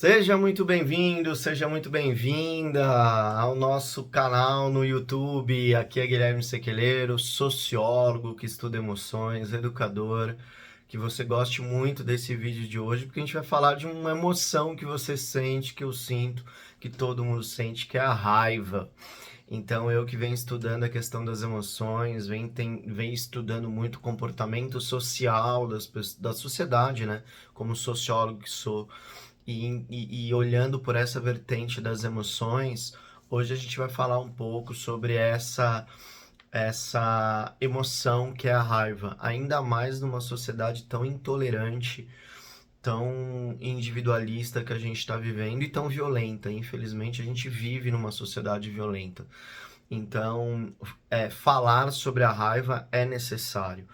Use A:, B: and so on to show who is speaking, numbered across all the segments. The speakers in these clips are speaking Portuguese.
A: Seja muito bem-vindo, seja muito bem-vinda ao nosso canal no YouTube. Aqui é Guilherme Sequeleiro, sociólogo que estuda emoções, educador. Que você goste muito desse vídeo de hoje, porque a gente vai falar de uma emoção que você sente, que eu sinto, que todo mundo sente, que é a raiva. Então, eu que venho estudando a questão das emoções, venho estudando muito o comportamento social da sociedade, né? Como sociólogo que sou. E olhando por essa vertente das emoções, hoje a gente vai falar um pouco sobre essa emoção que é a raiva, ainda mais numa sociedade tão intolerante, tão individualista que a gente está vivendo e tão violenta. Infelizmente, a gente vive numa sociedade violenta. Então, falar sobre a raiva é necessário.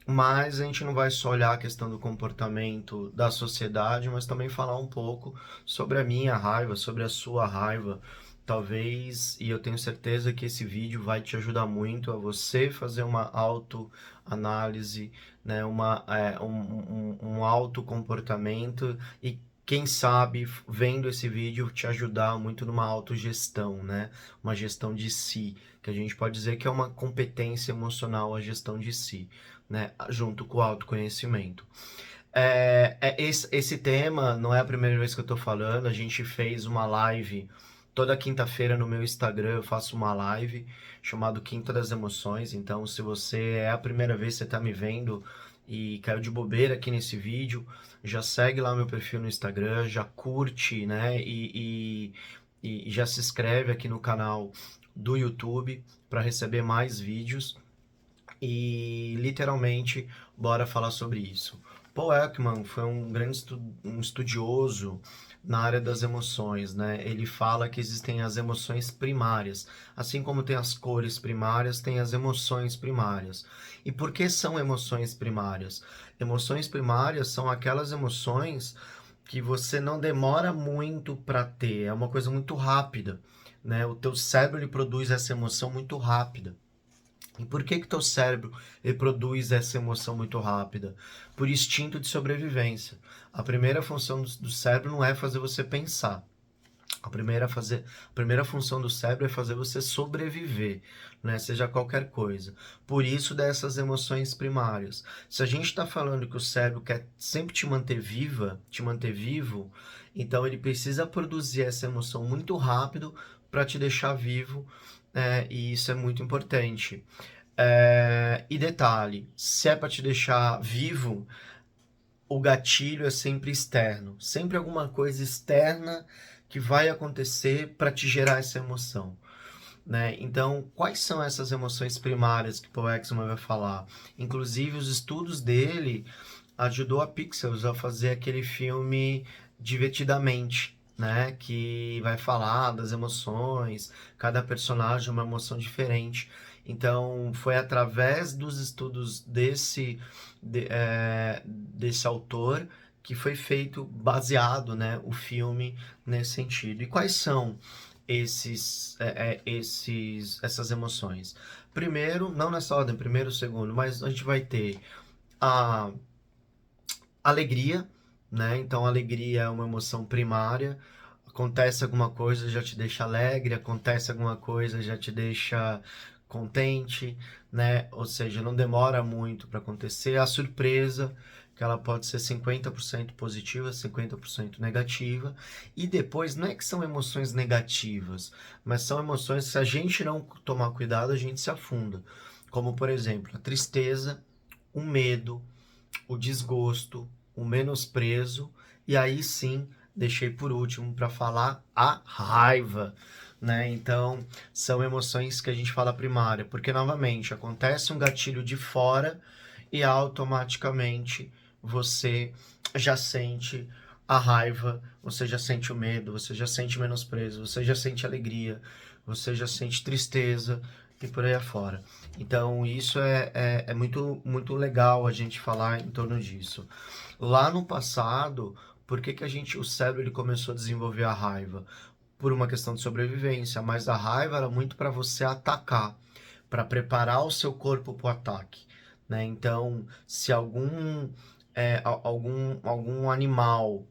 A: Mas a gente não vai só olhar a questão do comportamento da sociedade, mas também falar um pouco sobre a minha raiva, sobre a sua raiva. Talvez, e eu tenho certeza que esse vídeo vai te ajudar muito a você fazer uma autoanálise, né, um autocomportamento e quem sabe, vendo esse vídeo, te ajudar muito numa autogestão, né? Uma gestão de si, que a gente pode dizer que é uma competência emocional, a gestão de si, né? Junto com o autoconhecimento. Esse tema não é a primeira vez que eu tô falando, a gente fez uma live toda quinta-feira no meu Instagram, eu faço uma live chamado Quinta das Emoções, então se você é a primeira vez que você tá me vendo e caiu de bobeira aqui nesse vídeo, já segue lá meu perfil no Instagram, já curte, né, e já se inscreve aqui no canal do YouTube para receber mais vídeos e literalmente bora falar sobre isso. Paul Ekman foi um grande estudioso na área das emoções, né? Ele fala que existem as emoções primárias, assim como tem as cores primárias, tem as emoções primárias. E por que são emoções primárias? Emoções primárias são aquelas emoções que você não demora muito para ter, é uma coisa muito rápida, né? O teu cérebro ele produz essa emoção muito rápida. E por que que teu cérebro reproduz essa emoção muito rápida? Por instinto de sobrevivência. A primeira função do cérebro não é fazer você pensar. A primeira função do cérebro é fazer você sobreviver, né? Seja qualquer coisa. Por isso dessas emoções primárias. Se a gente está falando que o cérebro quer sempre te manter viva, te manter vivo, então ele precisa produzir essa emoção muito rápido para te deixar vivo, e isso é muito importante. E detalhe, se é para te deixar vivo, o gatilho é sempre externo, sempre alguma coisa externa que vai acontecer para te gerar essa emoção, né? Então, quais são essas emoções primárias que Paul Ekman vai falar? Inclusive, os estudos dele ajudou a Pixar a fazer aquele filme Divertidamente, né? Que vai falar das emoções, cada personagem é uma emoção diferente. Então, foi através dos estudos desse autor que foi feito, baseado, né, o filme nesse sentido. E quais são essas emoções? Primeiro, não nessa ordem, primeiro, segundo, mas a gente vai ter a alegria, né? Então, a alegria é uma emoção primária. Acontece alguma coisa, já te deixa alegre, acontece alguma coisa, já te deixa contente, né? Ou seja, não demora muito para acontecer. A surpresa, que ela pode ser 50% positiva, 50% negativa. E depois, não é que são emoções negativas, mas são emoções que se a gente não tomar cuidado, a gente se afunda. Como, por exemplo, a tristeza, o medo, o desgosto, o menosprezo e aí sim deixei por último para falar a raiva, né? Então são emoções que a gente fala primária, porque novamente acontece um gatilho de fora e automaticamente você já sente a raiva, você já sente o medo, você já sente o menosprezo, você já sente alegria, você já sente tristeza e por aí afora. Então isso é muito, muito legal a gente falar em torno disso. Lá no passado, por que que o cérebro ele começou a desenvolver a raiva? Por uma questão de sobrevivência, mas a raiva era muito para você atacar, para preparar o seu corpo para o ataque, né? Então, se algum animal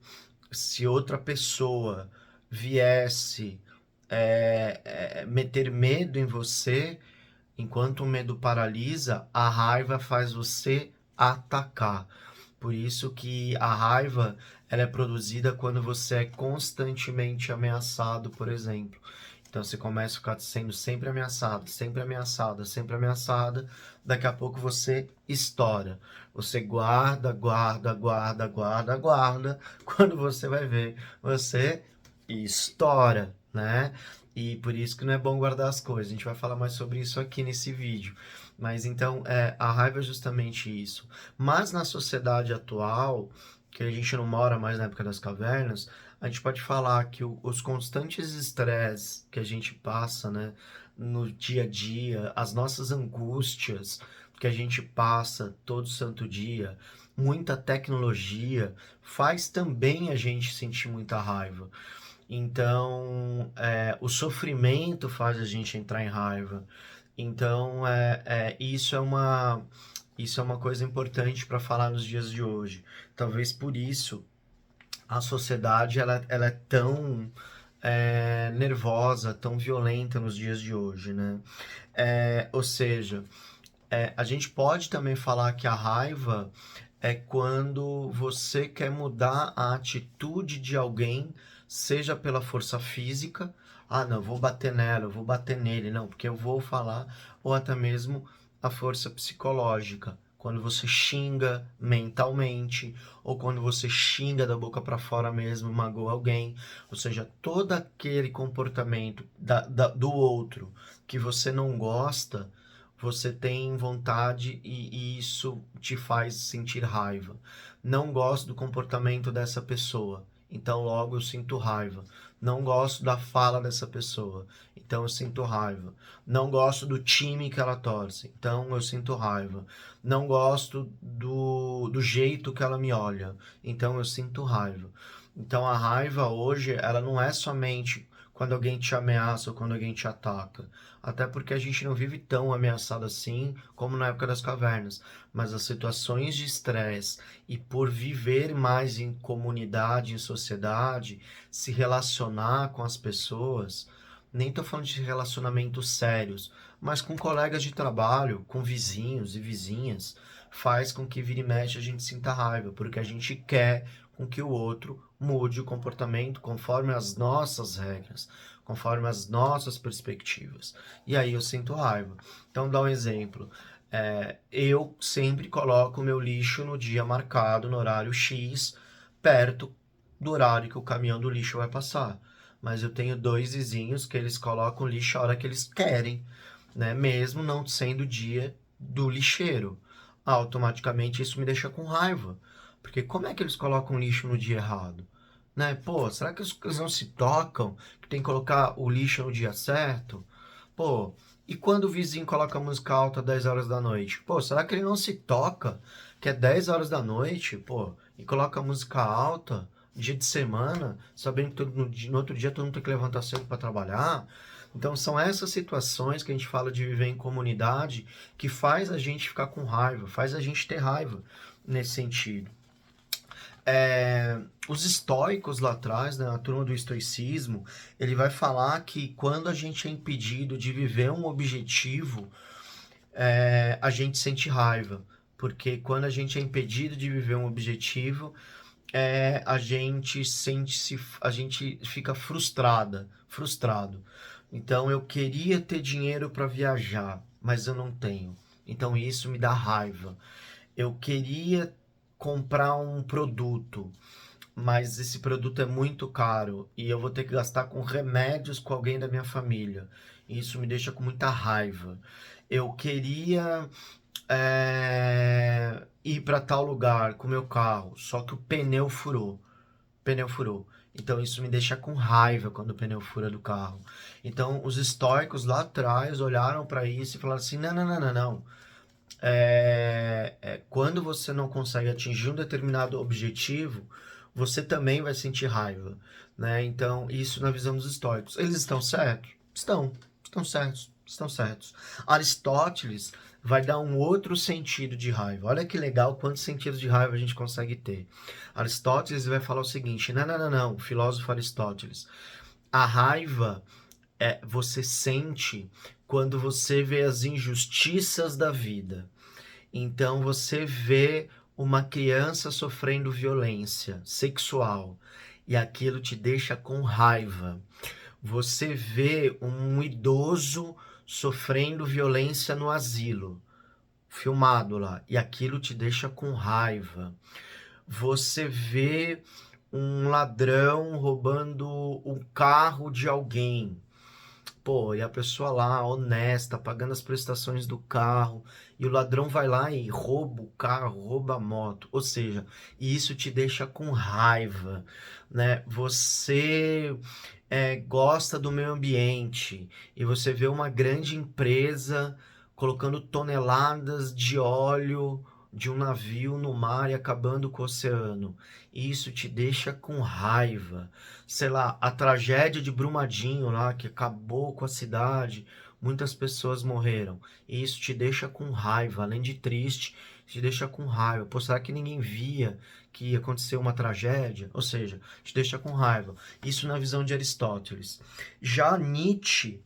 A: se outra pessoa viesse meter medo em você, enquanto o medo paralisa, a raiva faz você atacar. Por isso que a raiva ela é produzida quando você é constantemente ameaçado, por exemplo. Então você começa a ficar sendo sempre ameaçado, sempre ameaçada, sempre ameaçada. Daqui a pouco você estoura. Você guarda, guarda, guarda, guarda, guarda. Quando você vai ver, você estoura, né? E por isso que não é bom guardar as coisas. A gente vai falar mais sobre isso aqui nesse vídeo. Mas então, a raiva é justamente isso. Mas na sociedade atual, que a gente não mora mais na época das cavernas, a gente pode falar que os constantes estresses que a gente passa, né, no dia a dia, as nossas angústias que a gente passa todo santo dia, muita tecnologia, faz também a gente sentir muita raiva. Então, o sofrimento faz a gente entrar em raiva. Então, isso é uma coisa importante para falar nos dias de hoje. Talvez por isso a sociedade ela é tão nervosa, tão violenta nos dias de hoje, né? Ou seja, a gente pode também falar que a raiva é quando você quer mudar a atitude de alguém, seja pela força física, ah, não, eu vou bater nela, eu vou bater nele, não, porque eu vou falar, ou até mesmo a força psicológica, quando você xinga mentalmente, ou quando você xinga da boca para fora mesmo, magoa alguém, ou seja, todo aquele comportamento do outro que você não gosta, você tem vontade e isso te faz sentir raiva. Não gosto do comportamento dessa pessoa, então logo eu sinto raiva. Não gosto da fala dessa pessoa, então eu sinto raiva. Não gosto do time que ela torce, então eu sinto raiva. Não gosto do jeito que ela me olha, então eu sinto raiva. Então a raiva hoje, ela não é somente quando alguém te ameaça ou quando alguém te ataca. Até porque a gente não vive tão ameaçado assim como na época das cavernas. Mas as situações de estresse e por viver mais em comunidade, em sociedade, se relacionar com as pessoas, nem estou falando de relacionamentos sérios, mas com colegas de trabalho, com vizinhos e vizinhas, faz com que vira e mexe a gente sinta raiva, porque a gente quer com que o outro mude o comportamento conforme as nossas regras, conforme as nossas perspectivas. E aí eu sinto raiva. Então, dá um exemplo. Eu sempre coloco o meu lixo no dia marcado, no horário X, perto do horário que o caminhão do lixo vai passar. Mas eu tenho dois vizinhos que eles colocam o lixo a hora que eles querem, né? Mesmo não sendo o dia do lixeiro. Automaticamente isso me deixa com raiva. Porque como é que eles colocam lixo no dia errado? Né? Pô, será que eles não se tocam que tem que colocar o lixo no dia certo? Pô, e quando o vizinho coloca a música alta 10 horas da noite? Pô, será que ele não se toca que é 10 horas da noite, pô, e coloca a música alta dia de semana, sabendo que no outro dia todo mundo tem que levantar cedo para trabalhar? Então são essas situações que a gente fala de viver em comunidade que faz a gente ficar com raiva, faz a gente ter raiva nesse sentido. Os estoicos lá atrás, né, a turma do estoicismo, ele vai falar que quando a gente é impedido de viver um objetivo, a gente sente raiva. Porque quando a gente é impedido de viver um objetivo, a gente fica frustrado. Então eu queria ter dinheiro para viajar, mas eu não tenho. Então isso me dá raiva. Eu queria comprar um produto, mas esse produto é muito caro e eu vou ter que gastar com remédios com alguém da minha família. Isso me deixa com muita raiva. Eu queria ir para tal lugar com meu carro, só que o pneu furou. Pneu furou. Então isso me deixa com raiva quando o pneu fura do carro. Então os estoicos lá atrás olharam para isso e falaram assim: não, não, não, não, não. Quando você não consegue atingir um determinado objetivo, você também vai sentir raiva, né? Então, isso na visão dos estoicos. Eles estão certos? Estão certos, estão certos. Aristóteles vai dar um outro sentido de raiva. Olha que legal quantos sentidos de raiva a gente consegue ter. Aristóteles vai falar o seguinte: não, o filósofo Aristóteles. A raiva você sente quando você vê as injustiças da vida. Então você vê uma criança sofrendo violência sexual e aquilo te deixa com raiva. Você vê um idoso sofrendo violência no asilo, filmado lá, e aquilo te deixa com raiva. Você vê um ladrão roubando um carro de alguém. Pô, e a pessoa lá, honesta, pagando as prestações do carro, e o ladrão vai lá e rouba o carro, rouba a moto. Ou seja, e isso te deixa com raiva, né? Você gosta do meio ambiente e você vê uma grande empresa colocando toneladas de óleo de um navio no mar e acabando com o oceano. Isso te deixa com raiva. Sei lá, a tragédia de Brumadinho lá, que acabou com a cidade, muitas pessoas morreram. E isso te deixa com raiva, além de triste, te deixa com raiva. Pô, será que ninguém via que ia acontecer uma tragédia? Ou seja, te deixa com raiva. Isso na visão de Aristóteles. Já Nietzsche,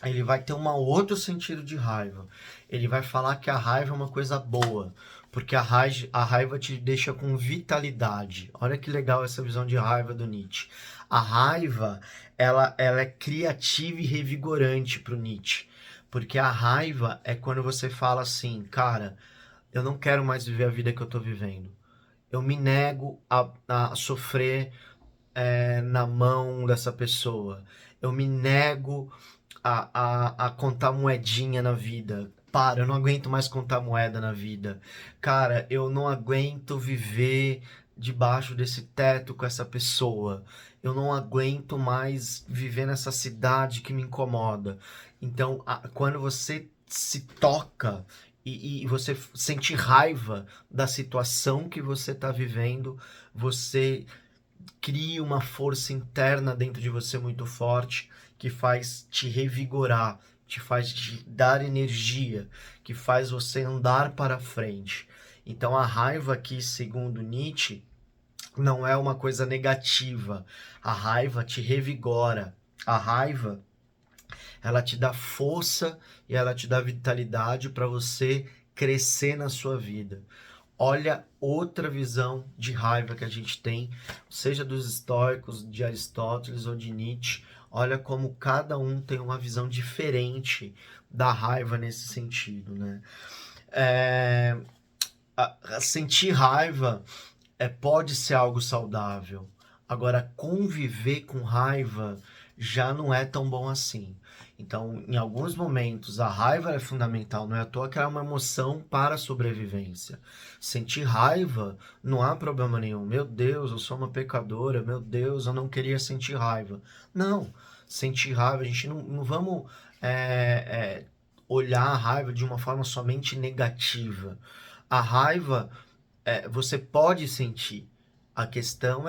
A: ele vai ter um outro sentido de raiva. Ele vai falar que a raiva é uma coisa boa, porque a raiva te deixa com vitalidade. Olha que legal essa visão de raiva do Nietzsche. A raiva, ela é criativa e revigorante para o Nietzsche, porque a raiva é quando você fala assim, cara, eu não quero mais viver a vida que eu estou vivendo. Eu me nego a sofrer na mão dessa pessoa. Eu me nego a contar moedinha na vida. Para, eu não aguento mais contar moeda na vida. Cara, eu não aguento viver debaixo desse teto com essa pessoa. Eu não aguento mais viver nessa cidade que me incomoda. Então, quando você se toca e você sente raiva da situação que você está vivendo, você cria uma força interna dentro de você muito forte que faz te revigorar, te faz te dar energia, que faz você andar para frente. Então a raiva aqui, segundo Nietzsche, não é uma coisa negativa. A raiva te revigora. A raiva, ela te dá força e ela te dá vitalidade para você crescer na sua vida. Olha outra visão de raiva que a gente tem, seja dos estoicos, de Aristóteles ou de Nietzsche. Olha como cada um tem uma visão diferente da raiva nesse sentido, né? Sentir raiva pode ser algo saudável. Agora, conviver com raiva já não é tão bom assim. Então, em alguns momentos, a raiva é fundamental, não é à toa que ela é uma emoção para a sobrevivência. Sentir raiva não há problema nenhum. Meu Deus, eu sou uma pecadora, meu Deus, eu não queria sentir raiva. Não, sentir raiva, a gente não vamos olhar a raiva de uma forma somente negativa. A raiva você pode sentir. A questão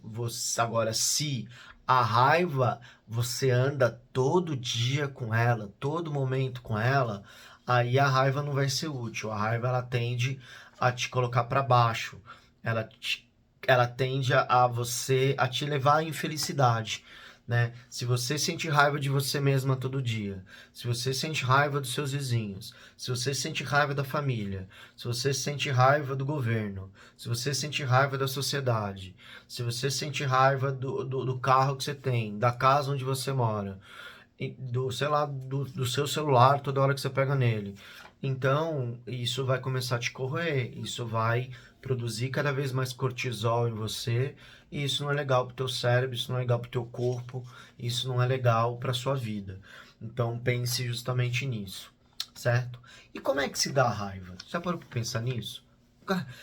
A: você agora se a raiva você anda todo dia com ela, todo momento com ela, aí a raiva não vai ser útil. A raiva ela tende a te colocar para baixo. Ela ela tende a te levar à infelicidade. Né? Se você sente raiva de você mesma todo dia, se você sente raiva dos seus vizinhos, se você sente raiva da família, se você sente raiva do governo, se você sente raiva da sociedade, se você sente raiva do carro que você tem, da casa onde você mora, sei lá, do seu celular toda hora que você pega nele. Então, isso vai começar a te corroer, isso vai produzir cada vez mais cortisol em você, e isso não é legal para o teu cérebro, isso não é legal para o teu corpo, isso não é legal para sua vida. Então, pense justamente nisso, certo? E como é que se dá a raiva? Já parou para pensar nisso?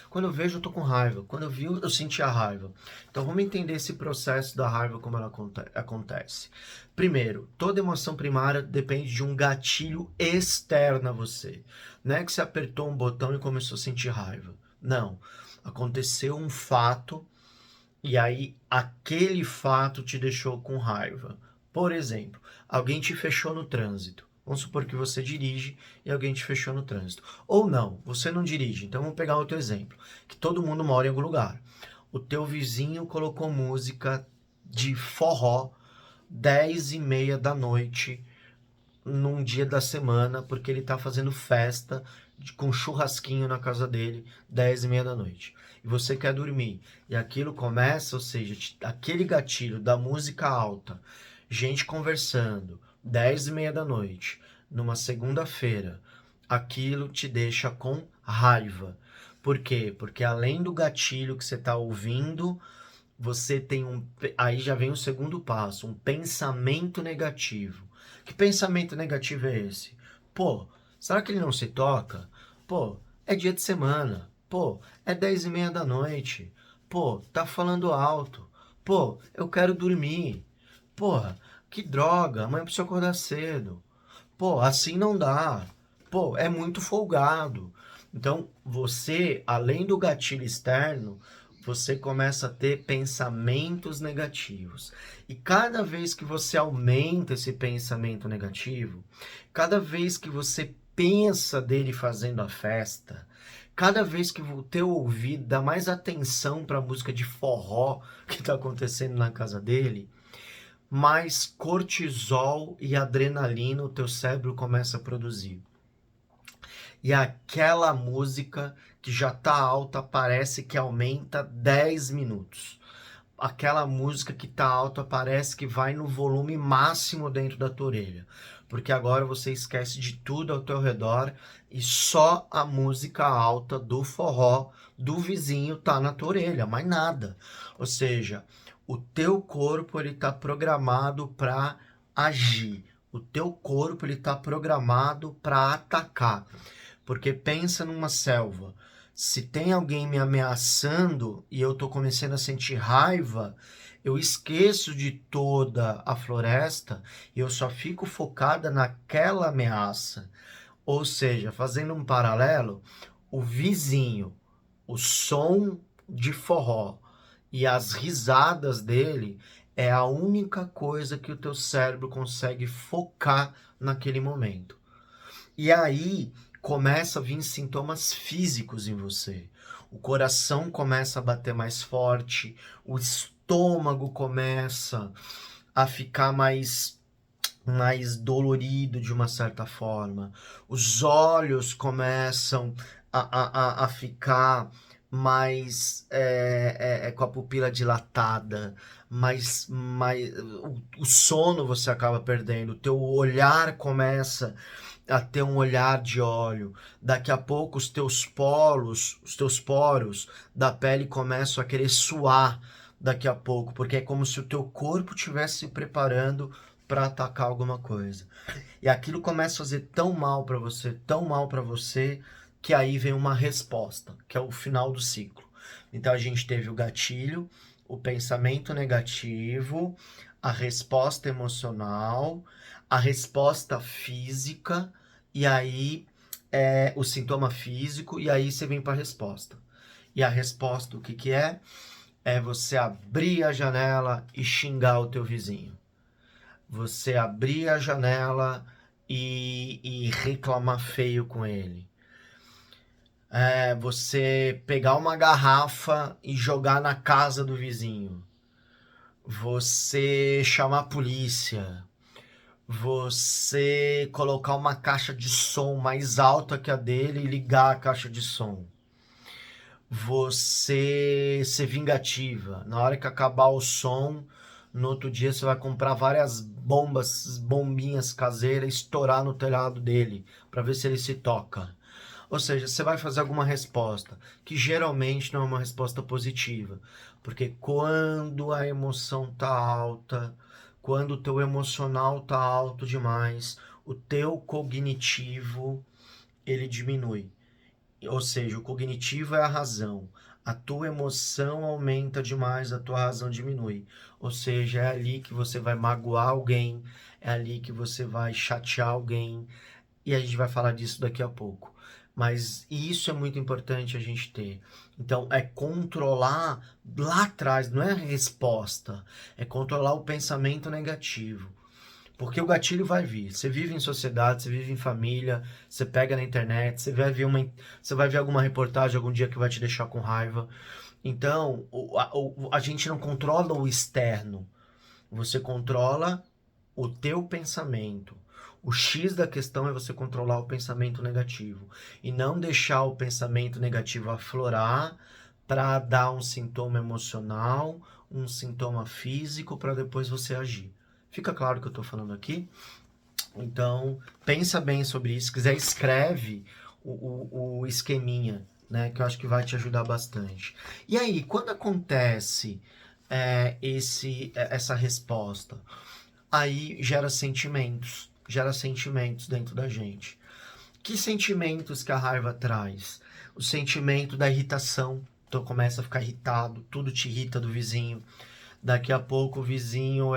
A: Quando eu vejo, eu tô com raiva. Quando eu vi, eu senti a raiva. Então vamos entender esse processo da raiva, como ela acontece. Primeiro, toda emoção primária depende de um gatilho externo a você. Não é que você apertou um botão e começou a sentir raiva. Não. Aconteceu um fato e aí aquele fato te deixou com raiva. Por exemplo, alguém te fechou no trânsito. Vamos supor que você dirige e alguém te fechou no trânsito. Ou não, você não dirige. Então vamos pegar outro exemplo, que todo mundo mora em algum lugar. O teu vizinho colocou música de forró 10h30 da noite num dia da semana, porque ele tá fazendo festa com churrasquinho na casa dele, 10h30 da noite. E você quer dormir. E aquilo começa, ou seja, aquele gatilho da música alta, gente conversando, 10h30 da noite, numa segunda-feira, aquilo te deixa com raiva. Por quê? Porque além do gatilho que você tá ouvindo, você tem aí já vem o segundo passo, um pensamento negativo. Que pensamento negativo é esse? Pô, será que ele não se toca? Pô, é dia de semana. Pô, é 10h30 da noite. Pô, tá falando alto. Pô, eu quero dormir. Porra, que droga, amanhã eu preciso acordar cedo. Pô, assim não dá. Pô, é muito folgado. Então, você, além do gatilho externo, você começa a ter pensamentos negativos. E cada vez que você aumenta esse pensamento negativo, cada vez que você pensa dele fazendo a festa, cada vez que o teu ouvido dá mais atenção para a música de forró que está acontecendo na casa dele, mais cortisol e adrenalina o teu cérebro começa a produzir. E aquela música que já tá alta parece que aumenta 10 minutos. Aquela música que tá alta parece que vai no volume máximo dentro da tua orelha. Porque agora você esquece de tudo ao teu redor e só a música alta do forró do vizinho tá na tua orelha, mais nada. Ou seja, o teu corpo ele tá programado para agir. O teu corpo ele tá programado para atacar. Porque pensa numa selva. Se tem alguém me ameaçando e eu tô começando a sentir raiva, eu esqueço de toda a floresta e eu só fico focada naquela ameaça. Ou seja, fazendo um paralelo, o vizinho, o som de forró e as risadas dele é a única coisa que o teu cérebro consegue focar naquele momento. E aí começa a vir sintomas físicos em você. O coração começa a bater mais forte, o estômago começa a ficar mais dolorido de uma certa forma. Os olhos começam a ficar mais com a pupila dilatada, o sono você acaba perdendo, o teu olhar começa a ter um olhar de óleo. Daqui a pouco os teus poros da pele começam a querer suar daqui a pouco, porque é como se o teu corpo estivesse se preparando para atacar alguma coisa. E aquilo começa a fazer tão mal para você, que aí vem uma resposta, que é o final do ciclo. Então a gente teve o gatilho, o pensamento negativo, a resposta emocional, a resposta física, e aí o sintoma físico, e aí você vem para a resposta. E a resposta, o que que é? É você abrir a janela e xingar o teu vizinho. Você abrir a janela e reclamar feio com ele. Você pegar uma garrafa e jogar na casa do vizinho. Você chamar a polícia. Você colocar uma caixa de som mais alta que a dele e ligar a caixa de som. Você ser vingativa. Na hora que acabar o som, no outro dia você vai comprar várias bombinhas caseiras, estourar no telhado dele, para ver se ele se toca. Ou seja, você vai fazer alguma resposta, que geralmente não é uma resposta positiva. Porque quando a emoção tá alta, quando o teu emocional tá alto demais, o teu cognitivo, ele diminui. Ou seja, o cognitivo é a razão. A tua emoção aumenta demais, a tua razão diminui. Ou seja, é ali que você vai magoar alguém, é ali que você vai chatear alguém. E a gente vai falar disso daqui a pouco. Mas isso é muito importante a gente ter. Então, é controlar lá atrás, não é a resposta. É controlar o pensamento negativo. Porque o gatilho vai vir. Você vive em sociedade, você vive em família, você pega na internet, você vai ver alguma reportagem algum dia que vai te deixar com raiva. Então, a gente não controla o externo. Você controla o teu pensamento. O X da questão é você controlar o pensamento negativo e não deixar o pensamento negativo aflorar para dar um sintoma emocional, um sintoma físico para depois você agir. Fica claro o que eu estou falando aqui? Então, pensa bem sobre isso. Se quiser, escreve o esqueminha, né? Que eu acho que vai te ajudar bastante. E aí, quando acontece essa resposta? Aí gera sentimentos dentro da gente. Que sentimentos que a raiva traz? O sentimento da irritação. Então começa a ficar irritado, tudo te irrita do vizinho. Daqui a pouco o vizinho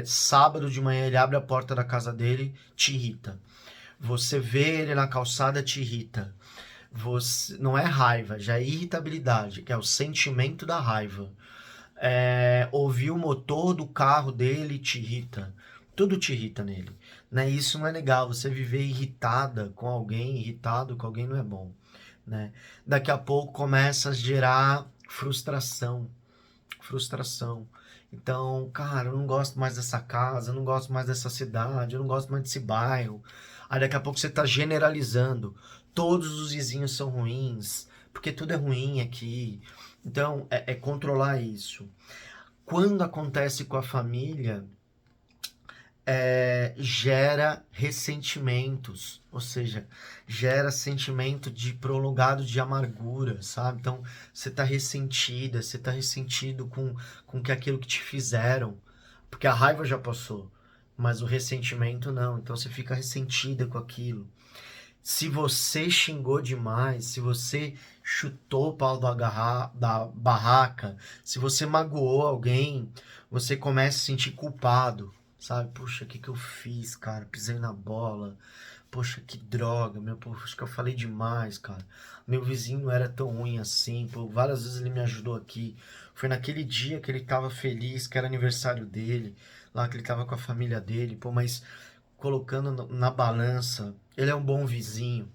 A: sábado de manhã, ele abre a porta da casa dele, te irrita. Você vê ele na calçada, te irrita. Você, não é raiva, já é irritabilidade, que é o sentimento da raiva. Ouvir o motor do carro dele te irrita. Tudo te irrita nele. Né? Isso não é legal. Você viver irritado com alguém não é bom. Né? Daqui a pouco começa a gerar frustração. Então, cara, eu não gosto mais dessa casa, eu não gosto mais dessa cidade, eu não gosto mais desse bairro. Aí daqui a pouco você está generalizando. Todos os vizinhos são ruins, porque tudo é ruim aqui. Então, é controlar isso. Quando acontece com a família, gera ressentimentos, ou seja, gera sentimento de prolongado de amargura, sabe? Então, você tá ressentida, você tá ressentido com que aquilo que te fizeram, porque a raiva já passou, mas o ressentimento não, então você fica ressentida com aquilo. Se você xingou demais, se você chutou o pau da barraca, se você magoou alguém, você começa a se sentir culpado, sabe? Poxa, o que eu fiz, cara? Pisei na bola. Poxa, que droga, meu, poxa, acho que eu falei demais, cara. Meu vizinho não era tão ruim assim, pô, várias vezes ele me ajudou aqui. Foi naquele dia que ele tava feliz, que era aniversário dele, lá que ele tava com a família dele, pô, mas colocando na balança, ele é um bom vizinho.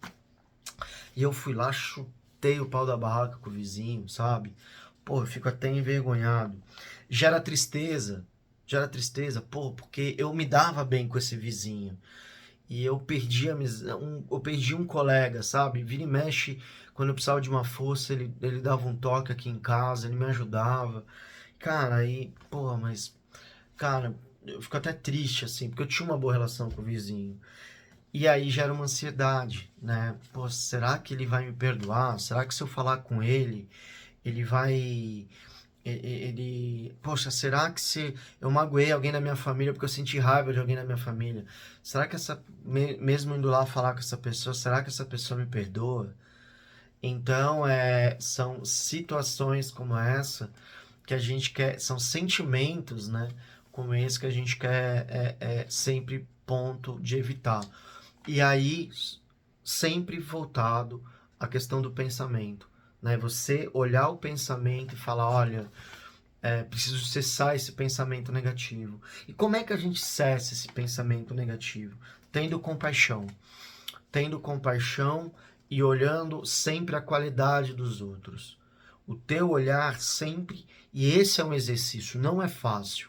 A: E eu fui lá, chutei o pau da barraca com o vizinho, sabe? Pô, eu fico até envergonhado. Gera tristeza, pô, porque eu me dava bem com esse vizinho. E eu perdi um colega, sabe? Vira e mexe, quando eu precisava de uma força, ele dava um toque aqui em casa, ele me ajudava. Cara, aí, pô, mas, cara, eu fico até triste, assim, porque eu tinha uma boa relação com o vizinho. E aí gera uma ansiedade, né? Pô, será que ele vai me perdoar? Será que se eu falar com ele, ele vai. Poxa, será que se eu magoei alguém da minha família porque eu senti raiva de alguém da minha família? Será que mesmo indo lá falar com essa pessoa, será que essa pessoa me perdoa? Então, são situações como essa que a gente quer, são sentimentos, né? Como esse que a gente quer sempre ponto de evitar. E aí, sempre voltado à questão do pensamento, né? Você olhar o pensamento e falar, olha, preciso cessar esse pensamento negativo. E como é que a gente cessa esse pensamento negativo? Tendo compaixão. Tendo compaixão e olhando sempre a qualidade dos outros. O teu olhar sempre, e esse é um exercício, não é fácil.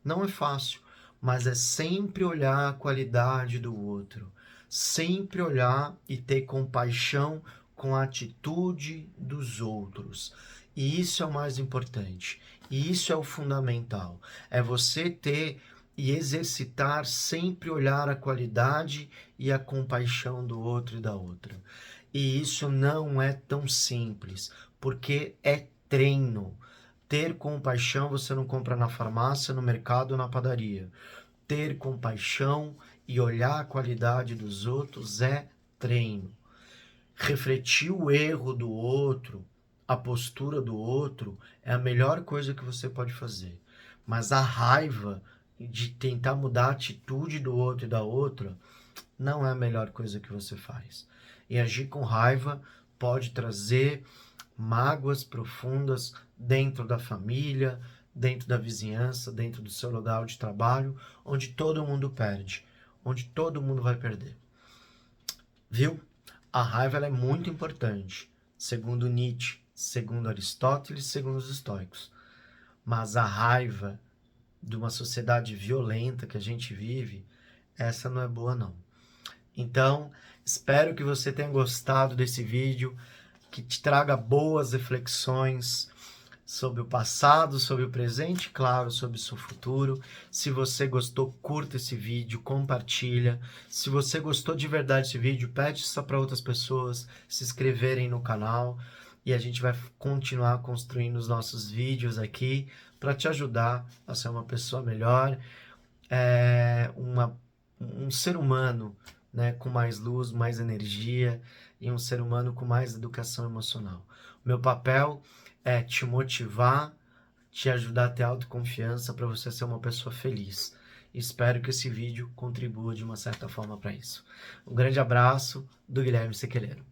A: Não é fácil, mas é sempre olhar a qualidade do outro. Sempre olhar e ter compaixão com a atitude dos outros. E isso é o mais importante. E isso é o fundamental. É você ter e exercitar sempre olhar a qualidade e a compaixão do outro e da outra. E isso não é tão simples, porque é treino. Ter compaixão você não compra na farmácia, no mercado ou na padaria. Ter compaixão e olhar a qualidade dos outros é treino. Refletir o erro do outro, a postura do outro, é a melhor coisa que você pode fazer. Mas a raiva de tentar mudar a atitude do outro e da outra não é a melhor coisa que você faz. E agir com raiva pode trazer mágoas profundas dentro da família, dentro da vizinhança, dentro do seu local de trabalho, onde todo mundo perde, onde todo mundo vai perder. Viu? A raiva ela é muito importante, segundo Nietzsche, segundo Aristóteles, segundo os estoicos. Mas a raiva de uma sociedade violenta que a gente vive, essa não é boa não. Então, espero que você tenha gostado desse vídeo, que te traga boas reflexões sobre o passado, sobre o presente, claro, sobre o seu futuro. Se você gostou, curta esse vídeo, compartilha. Se você gostou de verdade desse vídeo, pede isso para outras pessoas se inscreverem no canal e a gente vai continuar construindo os nossos vídeos aqui para te ajudar a ser uma pessoa melhor, um ser humano, né, com mais luz, mais energia e um ser humano com mais educação emocional. O meu papel é te motivar, te ajudar a ter autoconfiança para você ser uma pessoa feliz. Espero que esse vídeo contribua de uma certa forma para isso. Um grande abraço do Guilherme Sequeleiro.